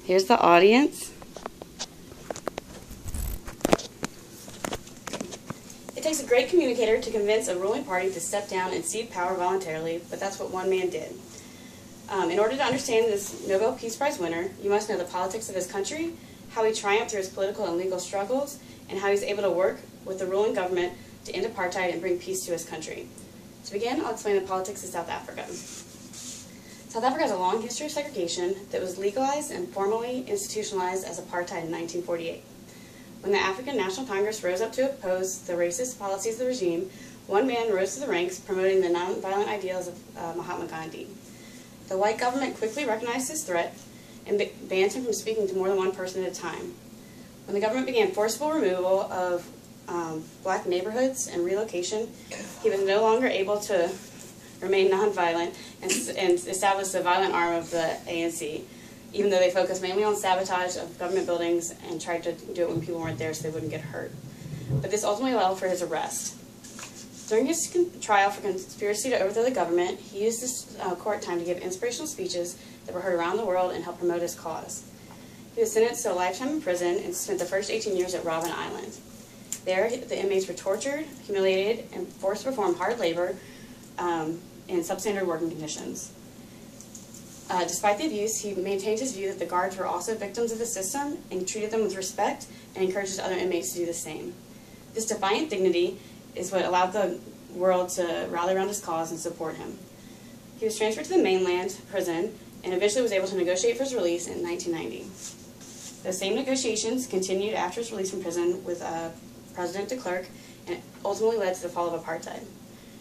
Here's the audience. It takes a great communicator to convince a ruling party to step down and cede power voluntarily, but that's what one man did. In order to understand this Nobel Peace Prize winner, you must know the politics of his country, how he triumphed through his political and legal struggles, and how he's able to work with the ruling government to end apartheid and bring peace to his country. To begin, I'll explain the politics of South Africa. South Africa has a long history of segregation that was legalized and formally institutionalized as apartheid in 1948. When the African National Congress rose up to oppose the racist policies of the regime, one man rose to the ranks promoting the nonviolent ideals of Mahatma Gandhi. The white government quickly recognized his threat and banned him from speaking to more than one person at a time. When the government began forcible removal of black neighborhoods and relocation, he was no longer able to remain nonviolent and establish the violent arm of the ANC, even though they focused mainly on sabotage of government buildings and tried to do it when people weren't there so they wouldn't get hurt. But this ultimately allowed for his arrest. During his trial for conspiracy to overthrow the government, he used this court time to give inspirational speeches that were heard around the world and help promote his cause. He was sentenced to a lifetime in prison and spent the first 18 years at Robben Island. There, the inmates were tortured, humiliated, and forced to perform hard labor in substandard working conditions. Despite the abuse, he maintained his view that the guards were also victims of the system and treated them with respect and encouraged other inmates to do the same. This defiant dignity is what allowed the world to rally around his cause and support him. He was transferred to the mainland prison and eventually was able to negotiate for his release in 1990. Those same negotiations continued after his release from prison with President de Klerk and ultimately led to the fall of apartheid.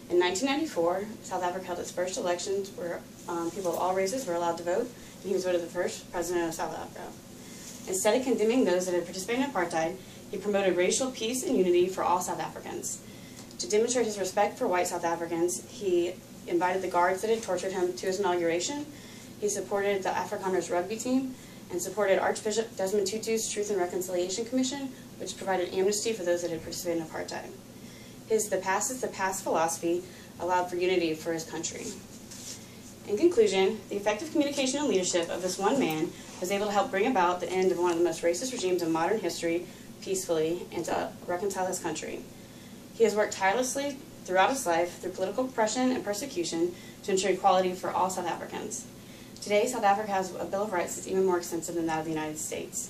In 1994, South Africa held its first elections where people of all races were allowed to vote, and he was voted the first president of South Africa. Instead of condemning those that had participated in apartheid, he promoted racial peace and unity for all South Africans. To demonstrate his respect for white South Africans, he invited the guards that had tortured him to his inauguration. He supported the Afrikaners rugby team and supported Archbishop Desmond Tutu's Truth and Reconciliation Commission, which provided amnesty for those that had participated in apartheid. His "the past is the past" philosophy allowed for unity for his country. In conclusion, the effective communication and leadership of this one man was able to help bring about the end of one of the most racist regimes in modern history peacefully and to reconcile his country. He has worked tirelessly throughout his life through political oppression and persecution to ensure equality for all South Africans. Today, South Africa has a Bill of Rights that's even more extensive than that of the United States.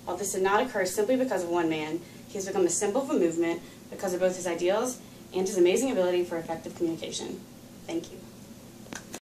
While this did not occur simply because of one man, he has become a symbol of a movement because of both his ideals and his amazing ability for effective communication. Thank you.